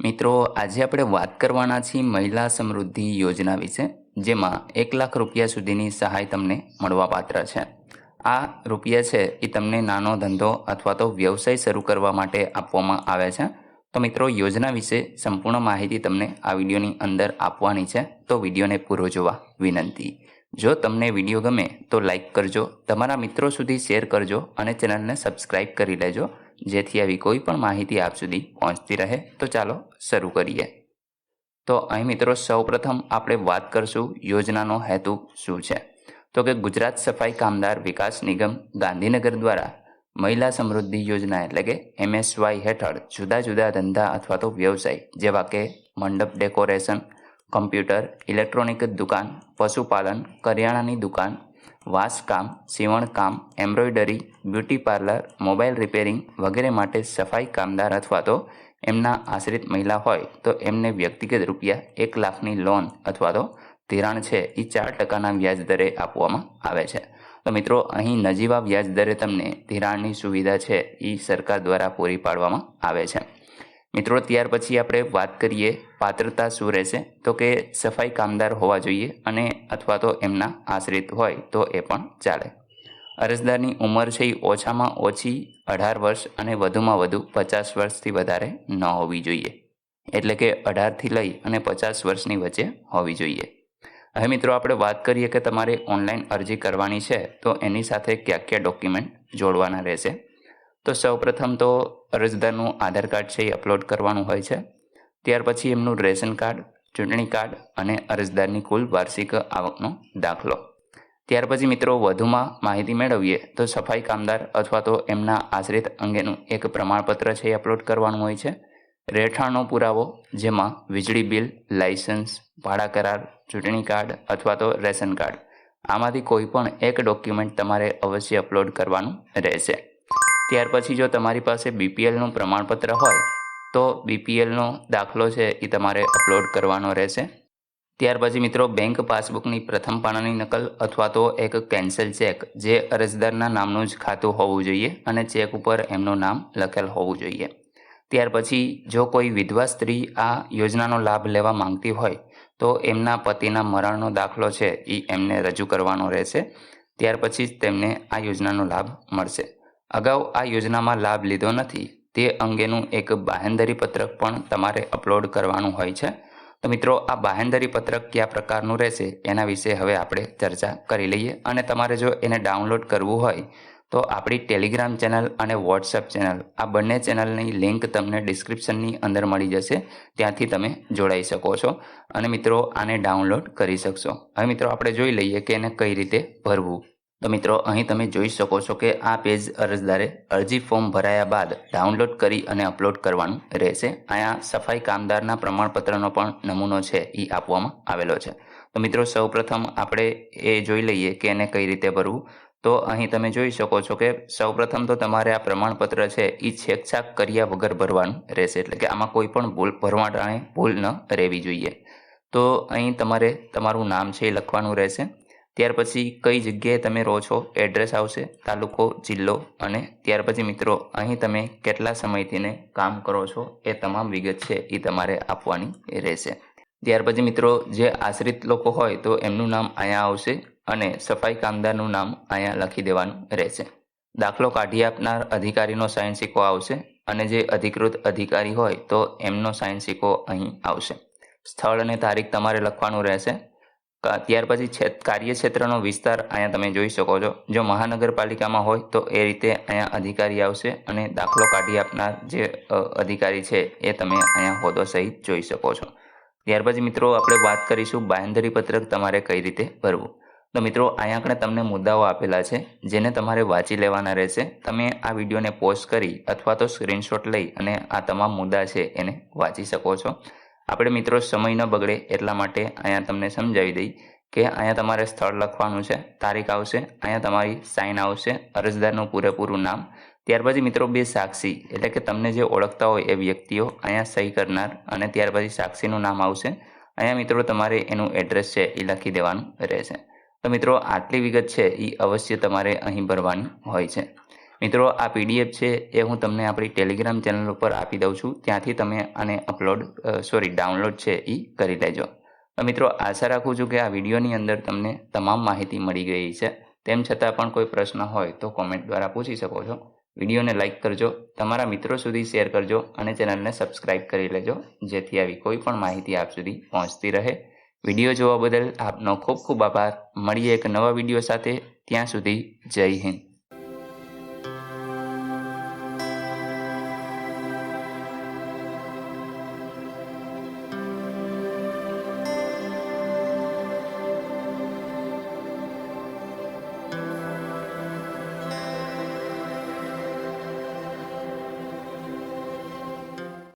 મિત્રો, આજે આપણે વાત કરવાના છીએ મહિલા સમૃદ્ધિ યોજના વિશે, જેમાં 1 લાખ રૂપિયા સુધીની સહાય તમને મળવાપાત્ર છે. આ રૂપિયા છે એ તમને નાનો ધંધો અથવા તો વ્યવસાય શરૂ કરવા માટે આપવામાં આવે છે. તો મિત્રો, યોજના વિશે સંપૂર્ણ માહિતી તમને આ વિડીયોની અંદર આપવાની છે, તો વિડીયોને પૂરો જોવા વિનંતી. જો તમને વિડીયો ગમે તો લાઈક કરજો, તમારા મિત્રો સુધી શેર કરજો અને ચેનલને સબસ્ક્રાઈબ કરી લેજો, જેથી આવી કોઈ પણ માહિતી આપ સુધી પહોંચતી રહે. તો ચાલો શરૂ કરીએ. તો અહીં મિત્રો, સૌપ્રથમ આપણે વાત કરશું યોજનાનો હેતુ શું છે. તો કે ગુજરાત સફાઈ કામદાર વિકાસ નિગમ ગાંધીનગર દ્વારા મહિલા સમૃદ્ધિ યોજના એટલે કે MSY હેઠળ જુદા જુદા ધંધા અથવા તો વ્યવસાય જેવા કે મંડપ ડેકોરેશન, કમ્પ્યુટર, ઇલેક્ટ્રોનિક દુકાન, પશુપાલન, કરિયાણાની દુકાન, વાંસકામ, સીવણકામ, embroidery, beauty parlour, mobile repairing વગેરે માટે સફાઈ કામદાર અથવા તો એમના આશ્રિત મહિલા હોય તો એમને વ્યક્તિગત રૂપિયા 1 લાખની લોન અથવા તો ધિરાણ છે એ 4% વ્યાજ દરે આપવામાં આવે છે. તો મિત્રો, અહીં નજીવા વ્યાજ દરે તમને ધિરાણની સુવિધા છે એ સરકાર દ્વારા પૂરી પાડવામાં આવે છે. મિત્રો, ત્યાર પછી આપણે વાત કરીએ પાત્રતા શું રહેશે. તો કે સફાઈ કામદાર હોવા જોઈએ અને અથવા તો એમના આશ્રિત હોય તો એ પણ ચાલે. અરજદારની ઉંમર છે એ ઓછામાં ઓછી 18 વર્ષ અને વધુમાં વધુ 50 વર્ષથી વધારે ન હોવી જોઈએ. એટલે કે 18થી લઈ અને 50 વર્ષની વચ્ચે હોવી જોઈએ. હવે મિત્રો, આપણે વાત કરીએ કે તમારે ઓનલાઈન અરજી કરવાની છે તો એની સાથે કયા કયા ડોક્યુમેન્ટ જોડવાના રહેશે. તો સૌપ્રથમ તો અરજદારનું આધાર કાર્ડ છે એ અપલોડ કરવાનું હોય છે. ત્યાર પછી એમનું રેશન કાર્ડ, ચૂંટણી કાર્ડ અને અરજદારની કુલ વાર્ષિક આવકનો દાખલો. ત્યાર પછી મિત્રો, વધુમાં માહિતી મેળવીએ તો સફાઈ કામદાર અથવા તો એમના આશ્રિત અંગેનું એક પ્રમાણપત્ર છે એ અપલોડ કરવાનું હોય છે. રહેઠાણનો પુરાવો, જેમાં વીજળી બિલ, લાયસન્સ, ભાડા કરાર, ચૂંટણી કાર્ડ અથવા તો રેશન કાર્ડ, આમાંથી કોઈ પણ એક ડોક્યુમેન્ટ તમારે અવશ્ય અપલોડ કરવાનું રહેશે. ત્યાર પછી જો તમારી પાસે BPLનું પ્રમાણપત્ર હોય તો BPLનો દાખલો છે એ તમારે અપલોડ કરવાનો રહેશે. ત્યાર પછી મિત્રો, બેંક પાસબુકની પ્રથમ પાનાની નકલ અથવા તો એક કેન્સલ ચેક, જે અરજદારના નામનું જ ખાતું હોવું જોઈએ અને ચેક ઉપર એમનું નામ લખેલ હોવું જોઈએ. ત્યાર પછી જો કોઈ વિધવા સ્ત્રી આ યોજનાનો લાભ લેવા માંગતી હોય તો એમના પતિના મરણનો દાખલો છે એ એમને રજૂ કરવાનો રહેશે. ત્યાર પછી જ તેમને આ યોજનાનો લાભ મળશે. અગાઉ આ યોજનામાં લાભ લીધો નથી તે અંગેનું એક બાહેંધરી પત્રક પણ તમારે અપલોડ કરવાનું હોય છે. તો મિત્રો, આ બાહેંધરી પત્રક કયા પ્રકારનું રહેશે એના વિશે હવે આપણે ચર્ચા કરી લઈએ. અને તમારે જો એને ડાઉનલોડ કરવું હોય તો આપણી ટેલિગ્રામ ચેનલ અને વોટ્સએપ ચેનલ, આ બંને ચેનલની લિંક તમને ડિસ્ક્રિપ્શનની અંદર મળી જશે. ત્યાંથી તમે જોડાઈ શકો છો અને મિત્રો આને ડાઉનલોડ કરી શકશો. હવે મિત્રો, આપણે જોઈ લઈએ કે એને કઈ રીતે ભરવું. તો મિત્રો, અહીં તમે જોઈ શકો છો કે આ પેજ અરજદારે અરજી ફોર્મ ભરાયા બાદ ડાઉનલોડ કરી અને અપલોડ કરવાનું રહેશે. અહીંયા સફાઈ કામદારના પ્રમાણપત્રનો પણ નમૂનો છે એ આપવામાં આવેલો છે. તો મિત્રો, સૌપ્રથમ આપણે એ જોઈ લઈએ કે એને કઈ રીતે ભરવું. તો અહીં તમે જોઈ શકો છો કે સૌપ્રથમ તો તમારે આ પ્રમાણપત્ર છે એ છેકછાક કર્યા વગર ભરવાનું રહેશે. એટલે કે આમાં કોઈ પણ ભરવા ટાણે ભૂલ ન રહેવી જોઈએ. તો અહીં તમારે તમારું નામ છે એ લખવાનું રહેશે. ત્યાર પછી કઈ જગ્યાએ તમે રહો છો, એડ્રેસ આવશે, તાલુકો, જિલ્લો, અને ત્યાર પછી મિત્રો, અહીં તમે કેટલા સમયથીને કામ કરો છો એ તમામ વિગત છે એ તમારે આપવાની રહેશે. ત્યાર પછી મિત્રો, જે આશ્રિત લોકો હોય તો એમનું નામ અહીંયા આવશે અને સફાઈ કામદારનું નામ અહીંયા લખી દેવાનું રહેશે. દાખલો કાઢી આપનાર અધિકારીનો સાઇન સિક્કો આવશે અને જે અધિકૃત અધિકારી હોય તો એમનો સાઇન સિક્કો અહીં આવશે. સ્થળ અને તારીખ તમારે લખવાનું રહેશે. ત્યાર પછી કાર્યક્ષેત્રનો વિસ્તાર અહીંયા તમે જોઈ શકો છો. જો મહાનગરપાલિકામાં હોય તો એ રીતે અહીંયા અધિકારી આવશે અને દાખલો કાઢી આપનાર જે અધિકારી છે એ તમે અહીંયા હોદ્દો સહિત જોઈ શકો છો. ત્યાર પછી મિત્રો, આપણે વાત કરીશું બાંહેધરી પત્રક તમારે કઈ રીતે ભરવું. તો મિત્રો, અહીંયા આગળ તમને મુદ્દાઓ આપેલા છે જેને તમારે વાંચી લેવાના રહેશે. તમે આ વિડીયોને પોઝ કરી અથવા તો સ્ક્રીનશોટ લઈ અને આ તમામ મુદ્દા છે એને વાંચી શકો છો. આપણે મિત્રો, સમય ન બગડે એટલા માટે અહીંયા તમને સમજાવી દઈ કે અહીંયા તમારે સ્થળ લખવાનું છે, તારીખ આવશે, અહીંયા તમારી સાઇન આવશે, અરજદારનું પૂરેપૂરું નામ. ત્યાર પછી મિત્રો, 2 સાક્ષી એટલે કે તમને જે ઓળખતા હોય એ વ્યક્તિઓ અહીંયા સહી કરનાર, અને ત્યાર પછી સાક્ષીનું નામ આવશે. અહીંયા મિત્રો તમારે એનું એડ્રેસ છે એ લખી દેવાનું રહેશે. તો મિત્રો, આટલી વિગત છે એ અવશ્ય તમારે અહીં ભરવાની હોય છે. મિત્રો આ પીડીએફ છે એ હું તમને આપણી ટેલિગ્રામ ચેનલ ઉપર આપી દઉં છું, ત્યાંથી તમે આને ડાઉનલોડ છે એ કરી લેજો. તો મિત્રો આશા રાખું છું કે આ વિડીયોની અંદર તમને તમામ માહિતી મળી ગઈ છે. તેમ છતાં પણ કોઈ પ્રશ્ન હોય તો કોમેન્ટ દ્વારા પૂછી શકો છો. વિડીયોને લાઇક કરજો, તમારા મિત્રો સુધી શેર કરજો અને ચેનલને સબસ્ક્રાઇબ કરી લેજો, જેથી આવી કોઈ પણ માહિતી આપ સુધી પહોંચતી રહે. વિડીયો જોવા બદલ આપનો ખૂબ ખૂબ આભાર. મળીએ એક નવા વિડીયો સાથે. ત્યાં સુધી જય હિન્દ.